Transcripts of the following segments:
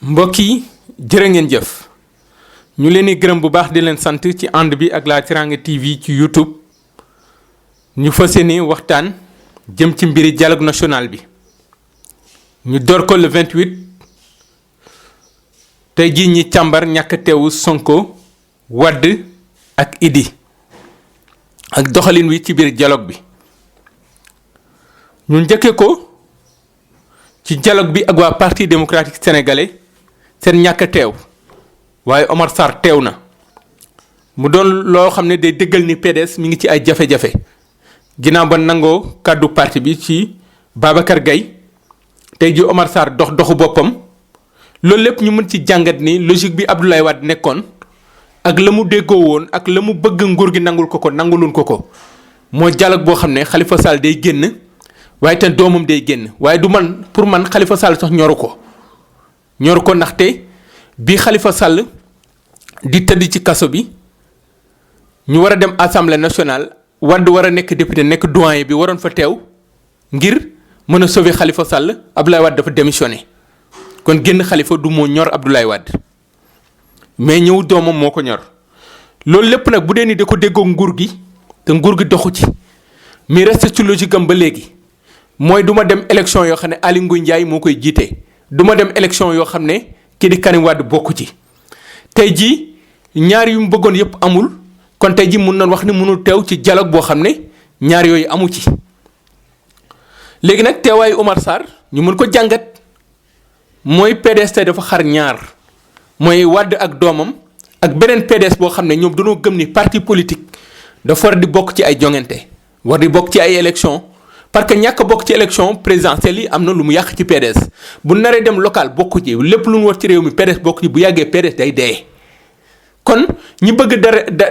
mbokk yi jërë ngeen jëf ñu leen di gërëm bu baax di leen sant ci ànd bi ak la Teranga TV ci YouTube ñu fas yéene waxtaan jëm ci mbiri dialogue national bi ñu door ko le 28 tey jii ñi càmbar ñàkk teewu Sonko Wade ak Idi ak doxalin wi ci biir dialogue bi ñu njëkkee ko ci dialogue bi ak waa parti démocratique sénégalais seen ñàkk teew waaye Omar Sarr teew na mu doon loo xam ne day dëggal ni PDS mi ngi ci ay jafe-jafe ginnaaw ba nangoo kàddu parti bi ci Babacar Gaye tey ji Omar Sarr doxu boppam loolu lépp ñu mën ci jàngat ni logique bi Abdoulaye Wade nekkoon ak la mu déggoo woon ak la mu bëgg nguur gi nangul ko nanguluñ ko mooy dialogue boo xam ne Khalifa Sall day génn waaye te doomam day génn waaye du man pour man Khalifa Sall sax ñoru ko ndaxte bi Khalifa Sall di tëdd ci kaso bi ñu war a dem assemblée nationale Wade war a nekk député nekk doyen bi waroon fa teew ngir mën a sauver Khalifa Sall Abdoulaye Wade dafa démissionné kon génn Khalifa du moo ñor Abdoulaye Wade mais ñëw doomam moo ko ñor loolu lépp nag bu dee ni da ko déggoo nguur gi te nguur gi doxu ci mi reste ci logique am ba léegi mooy du ma dem élection yoo xam ne Aly Ngouille Ndiaye moo koy jiite du ma dem élection yoo xam ne kii di Karim Wade bokku ci tey jii ñaar yu mu bëggoon yëpp amul kon tey jii mun nañ wax ni mënul teew ci dialogue boo xam ne ñaar yooyu amu ci léegi nag teewaayu Omar Sarr ñu mën ko jàngat mooy PDS tey dafa xar ñaar mooy Wade ak doomam ak beneen PDS boo xam ne ñoom dañoo gëm ni parti politique dafa war di bokk ci ay joŋante war di bokk ci ay élection parce que ñàkk bokk ci élection présidentielle yi am na lu mu yàq ci PDS bu naree dem local bokk ci lépp lu mu war ci réew mi PDS bokk ci bu yàggee PDS day dee kon ñi bëgg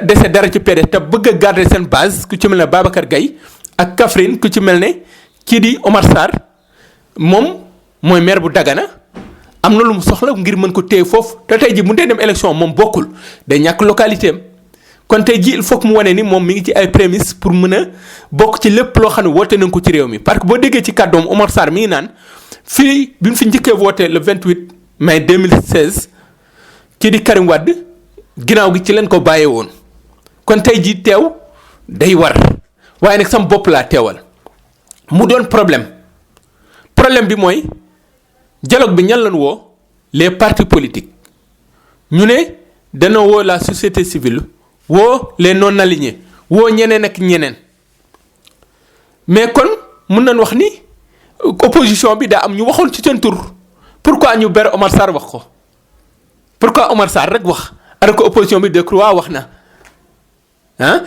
dese dara ci PDS te bëgg a garder seen base ku ci mel ne Babacar Gaye ak Kaffrine ku ci mel ne kii di Omar Sarr moom mooy maire bu Dagana am na lu mu soxla ngir mën ko téye foofu te tey ji bu dee dem élection moom bokkul day ñàkk localité am kon tey ji il faut que mu wane ni moom mi ngi ci ay prémices pour mën a bokk ci lépp loo xam ne woote nañ ko ci réew mi parce que boo déggee ci kàddoom Omar Sarr mi ngi naan fii bi mu fi njëkkee woote le 28 mai 2016 kii di Karim Wade ginnaaw gi ci leen ko bàyyee woon kon tey ji teew day war waaye nag sama bopp laa teewal mu doon problème bi mooy dialogue bi ñan lañ woo les partis politiques ñu ne dana woo la société civile woo les non alignés woo ñeneen ak ñeneen mais kon mun nañ wax ni opposition bi daa am ñu waxoon ci seen tur pourquoi ñu ber Omar Sarr wax ko pourquoi Omar Sarr rek wax alors que opposition bi de croix wax na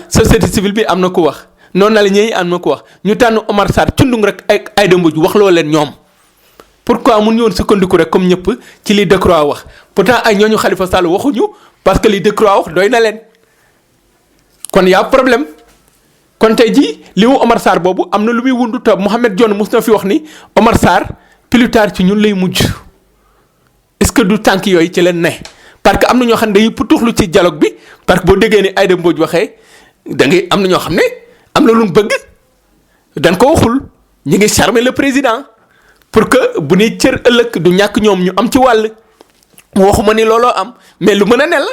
société civile bi am na ko wax non alignés yi am na ko wax ñu tànn Omar Sarr cundung rek ay Aïda Mbodj wax loo leen ñoom pourquoi mun ñëwoon sukkandiku rek comme ñëpp ci li Decroix wax pourtant ay ñooñu Khalifa Sall waxuñu parce que li Decroix wax doy na leen kon y a problème kon tey jii li mu Omar Sarr boobu am na lu muy wundu te Mohamed Dionne mos na fi wax ni Omar Sarr plus tard ci ñun lay mujj est-ce que du tànk yooyu ci leen ne parce que am na ñoo xam ne dañuy putuxlu ci dialogue bi parce que boo déggee ni Aïda Mbodj waxee da ngay am na ñoo xam ne am na lu ñu bëgg dañ ko waxul ñu ngi charmer le président pour que bu ñuy cër ëllëg du ñàkk ñoom ñu am ci wàll waxuma ni looloo am mais lu mën a ne la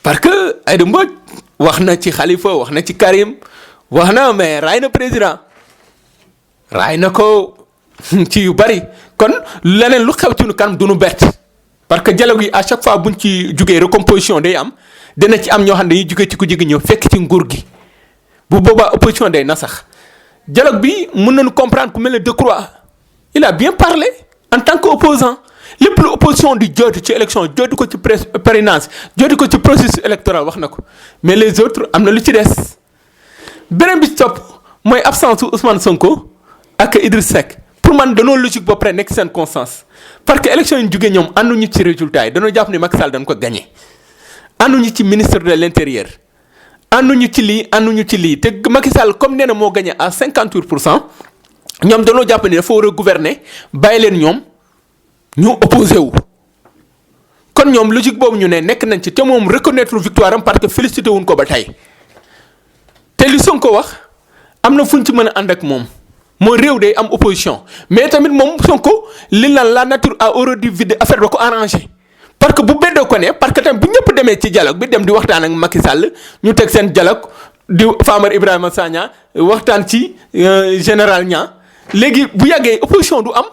parce que Aïda Mbodj wax na ci Khalifa wax na ci Karim wax na mais raay na président raay na ko ci yu bari kon leneen lu xew ci nu kanam du nu bett parce que dialogue yi à chaque fois buñ ci jugee recomposition day am dina ci am ñoo xam ne dañuy jugee ci ku jigi ñëw fekk ci nguur gi bu boobaa opposition day na sax dialogue bi mën nañu comprendre ku mel ne Decroix il a bien parlé en tant qu'opposant lépp lu opposition di jooytu ci élection jooytu ko ci parrainage jooytu ko ci processus électoral wax na ko mais les autres am na lu ci des beneen bi ci topp mooy absence su Ousmane Sonko ak Idriss Seck pour man danoo logique ba pare nekk seen constance parce que élection yi ñu jugee ñoom ànduñu ci résultat yi danoo jàpp ne Macky Sall dañ ko gagné ànduñu ci ministre de l'intérieur ànduñu ci lii te Macky Sall comme nee na moo gagné à 58% ñoom danoo jàpp ne dafa war a gouverner bàyyi leen ñoom ñu opposé wu kon ñoom logique boobu ñu ne nekk nañ ci te moom reconnaître victoire am parce que félicité wuñ ko ba tey te li Sonko wax am na fuñ ci mën a ànd ak moom moo réew day am opposition mais tamit moom Sonko li lan la nature a horreur du vide affaire da ko arrangé parce que bu beddoo ko ne parce que tamit bu ñëpp demee ci dialogue bi dem di waxtaan ak Macky Sall ñu teg seen dialogue di Famara Ibrahima Sagna waxtaan ci général Niang léegi bu yàggee opposition du am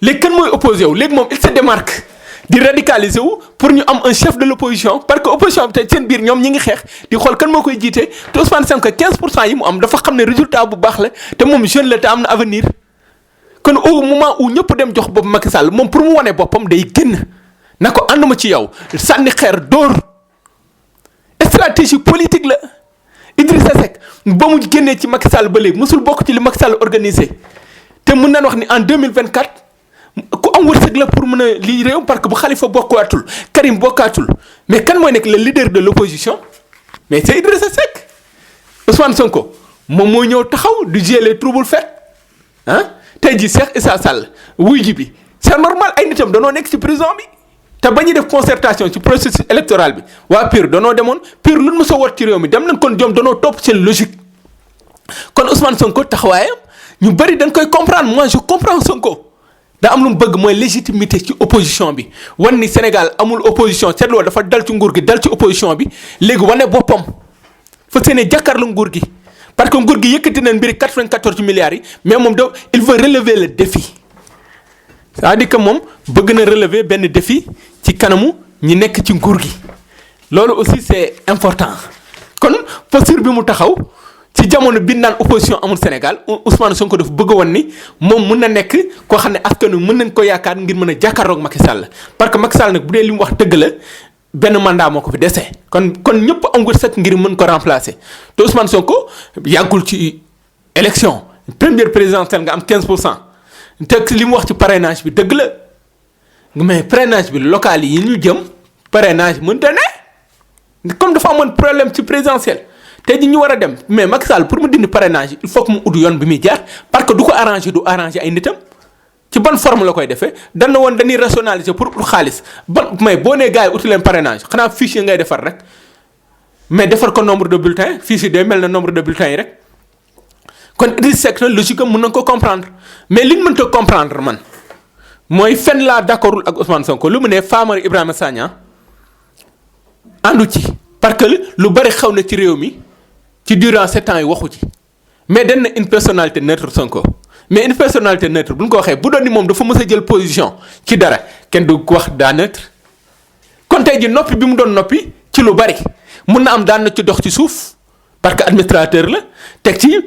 léegi kan mooy opposé wu léegi moom il se démarque di radicaliser wu pour ñu am un chef de l' opposition parce que opposition bi tey seen biir ñoom ñi ngi xeex di xool kan moo koy jiite te Ousmane Sonko 15% yi mu am dafa xam ne résultat bu baax la te moom jeune la te am na avenir kon au moment où ñëpp dem jox bopp Macky Sall moom pour mu wane boppam day génn na ko ànduma ci yow sànni xeer dóor stratégie politique la Idrissa Seck ba mu génnee ci Macky Sall ba léegi mosul bokk ci li Macky Sall organisé te mën nañ wax ni en 2024 ku am wërsëg la pour mën a lii réew parce que bu Khalifa bokkaatul Karim bokkaatul mais kan mooy nekk le leader de l' opposition mais c' est Idrissa Seck Ousmane Sonko moom mooy ñëw taxaw di gérer les troubles faits ah tey jii Cheikh Issa Sall wuy ji bi c' est normal ay nitam danoo nekk ci prison bi te ba ñuy def concertation ci processus électoral bi waa PUR danoo demoon PUR lu mu sa wot ci réew mi dem nañ kon ñoom danoo topp seen logique kon Ousmane Sonko taxawaayam ñu bëri dañ koy comprendre moi je comprends Sonko. da am lu mu bëgg mooy légitimité ci opposition bi wan ni Sénégal amul opposition seetloo dafa dal ci nguur gi dal ci opposition bi léegi wane boppam fa seene jàkkaarlu nguur gi parce que nguur gi yëkkati na mbiri 94 milliards yi mais moom da il veut relever le défi c'est-à-dire que moom bëgg na relever benn défi ci kanamu ñi nekk ci nguur gi loolu aussi c'est important kon posture bi mu taxaw ci jamono bi naan opposition amul Sénégal Ousmane Sonko dafa bëgg woon ni moom mun na nekk koo xam ne askan wi mën nañ ko yaakaar ngir mën a jàkkaarloog Macky Sall parce que Macky Sall nag bu dee li mu wax dëgg la benn mandat moo ko fi dese kon ñëpp am wërsëg ngir mën ko remplacer te Ousmane Sonko yàggul ci élection première présidentielle nga am 15% te li mu wax ci parrainage bi dëgg la mais parrainage bi local yi ñu jëm parrainage mënta ne comme dafa amoon problème ci présidentielle. tey jii ñu war a dem mais Macky Sall pour mu dindi parrainage il faut que mu ut yoon bi muy jaar parce que du ko arrangé ay nitam ci ban forme la koy defee dana woon dañuy rationaliser pour xaalis mais boo nee gars yi uti leen parrainage xanaa fichier ngay defar rek mais defar ko nombre de bulletins fichier day mel na nombre de bulletins yi rek kon Idrissa Seck logique am mën na ko comprendre mais li ñu mënta comprendre man mooy fenn laa d'accordul ak Ousmane Sonko lu mu ne Famara Ibrahima Sagna àndu ci parce que lu bari xew na ci réew mi. ci durant 7 ans yi waxu ci mais dañ na une personnalité neutre Sonko mais une personnalité neutre bu ñu ko waxee bu doon ni moom dafa mës a jël position ci dara kenn du wax daa neutre kon tey ji noppi bi mu doon noppi ci lu bari mun na am daan na ci dox ci suuf parce que administrateur la teg ci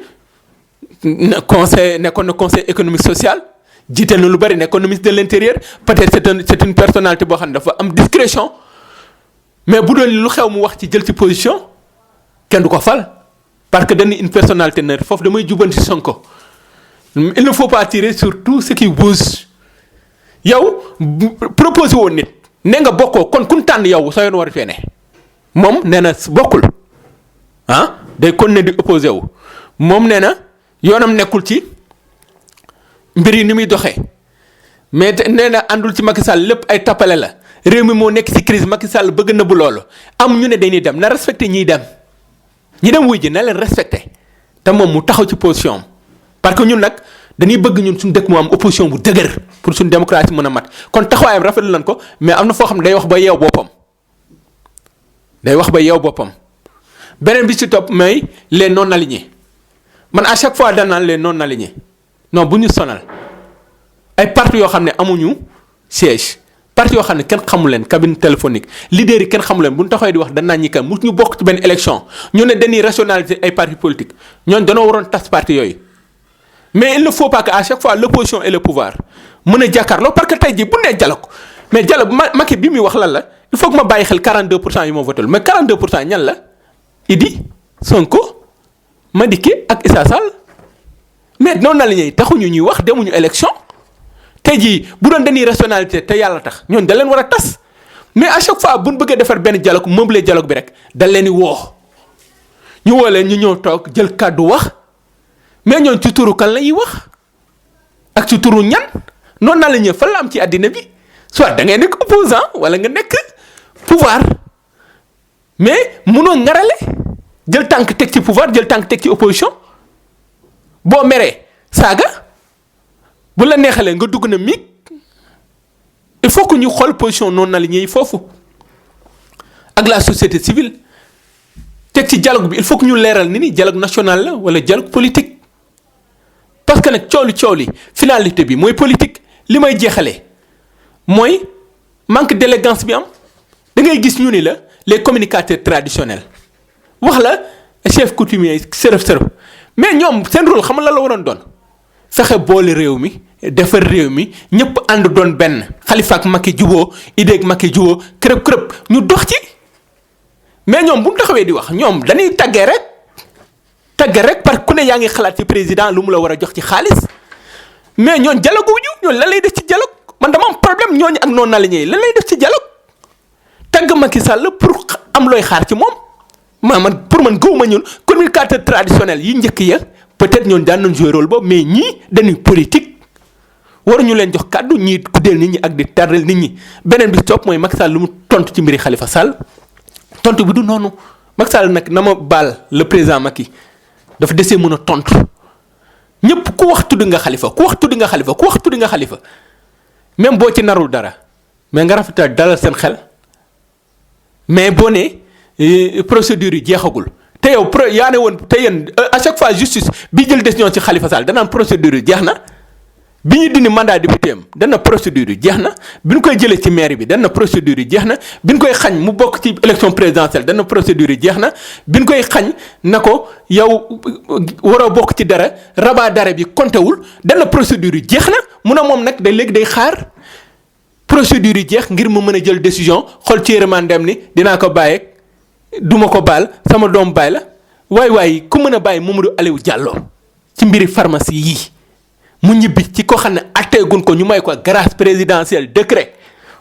conseil nekkoon na conseil économique social jiite na lu bari nekkoon na ministre de l' intérieur peut-être c'est une personnalité boo xam ne dafa am discrétion mais bu doon lu xew mu wax ci jël ci position kenn du ko fal. parce que dañu une personnalité neutre foofu damay jubanti Sonko il ne faut pas tirer sur tout ce qui bouge yow proposé woon nit ne nga bokkoo kon kun tànn yow sa yoon war a fee ne moom nee na bokkul ah day kon ne di opposé wu moom nee na yoonam nekkul ci mbir yi ni muy doxee mais nee na àndul ci Macky Sall lépp ay tappale la réew mi moo nekk ci crise Macky Sall bëgg na bu loolu am ñu ne dañuy dem na respecté ñiy dem. ñi dem wuy ji na leen respecté te moom mu taxaw ci position am parce que ñun nag dañuy bëgg ñun suñu dëkk mu am opposition bu dëgër pour suñu démocratie mën a mat kon taxawaayam rafetlu nañ ko mais am na foo xam ne day wax ba yeew boppam beneen bi ci topp mooy les non alignés man à chaque fois danaan les non alignés non bu ñu sonal ay parti yoo xam ne amuñu siège parti yoo xam ne kenn xamu leen cabine téléphonique leader yi kenn xamu leen bu ñu taxawee di wax danaa ñi kan mu ñu bokk ci benn élection ñu ne dañuy rationaliser ay partis politiques ñooñu danoo waroon tas parti yooyu mais il ne faut pas que à chaque fois l' opposition et le pouvoir mën a jàkkaarloo parce que tey jii bu nee dialogue mais dialogue Macky bi muy wax lan la il faut que ma bàyyi xel 42% yi ma voté mais 42% ñan la Idi Sonko Madické ak Issa Sall mais noonu la ñuy taxuñu ñuy wax demuñu élection. tey jii bu doon dañuy rationalité te yàlla tax ñoon da leen war a tas mais à chaque fois bu ñu bëggee defar benn dialogue meubler dialogue bi rek da leen di woo ñu woo leen ñu ñëw toog jël kàddu wax mais ñoon ci turu kan la ñuy wax ak ci turu ñan noonu naa la ñëw fan la am ci àddina bi soit da ngay nekk opposant wala nga nekk pouvoir mais munoo ngarale jël tànk teg ci pouvoir jël tànk teg ci opposition boo meree saaga bu la neexalee nga dugg na mig il faut que ñu xool position non alignée yi foofu ak la société civile teg ci dialogue bi il faut que ñu leeral ni dialogue national la wala dialogue politique parce que nag coow li finalité bi mooy politique li may jeexalee mooy manque d'élégance bi am da ngay gis ñu ni la les communicateurs traditionnels wax la chef coutumier sërëf mais ñoom seen rôle xam la waroon doon fexe boole réew mi defar réew mi ñëpp ànd doon benn Khalifa ak Macky juboo Idé ak Macky juboo kërëb ñu dox ci mais ñoom bu mu taxawee di wax ñoom dañuy tagge rek par ku ne yaa ngi xalaat ci président lu mu la war a jox ci xaalis mais ñooñ dialogue wuñu ñooñu lan lay def ci dialogue man dama am problème ñooñu ak non aligné lan lay def ci dialogue tagg Macky Sall pour am looy xaar ci moom man pour man gëwuma ñun communicateur traditionnel yi njëkk ya peut-être ñoon daan nañ jouer rôle boobu mais ñii dañuy politique waruñu leen jox kàddu ñii kuddeel nit ñi ak di tardel nit ñi beneen bi topp mooy Macky Sall lu mu tontu ci mbiri Khalifa Sall tontu bi du noonu Macky Sall nag na ma baal le président Macky dafa desee mën a tontu ñëpp ku wax tudd nga Khalifa même boo ci narul dara mais nga rafetal dalal seen xel mais boo nee procédure yi jeexagul te yow yaa ne woon te yéen à chaque fois justice bi jël décision ci Khalifa Sall danaan procédure yi jeex na bi ñu dindi mandat député am dana procédure yi jeex na bi ñu koy jëlee ci maire bi dana procédure yi jeex na bi ñu koy xañ mu bokk ci élection présidentielle dana procédure yi jeex na bi ñu koy xañ na ko yow waroo bokk ci dara rabat d'arrêt bi comptewul dana procédure yi jeex na mu ne moom nag léegi day xaar procédure yi jeex ngir mu mën a jël décision xool ci yërmandeem ni dinaa ko bàyyi duma ko baal sama doom baay la waay ku mën a bàyyi Mamadou Aliou Diallo ci mbiri pharmacie yii mu ñibbi ci ko xam ne atteegun ko ñu may ko grâce présidentielle décret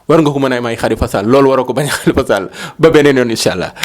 war nga ko mën a may Khalifa Sall loolu waroo ko bañ a Khalifa Sall ba beneen yoon incha allah.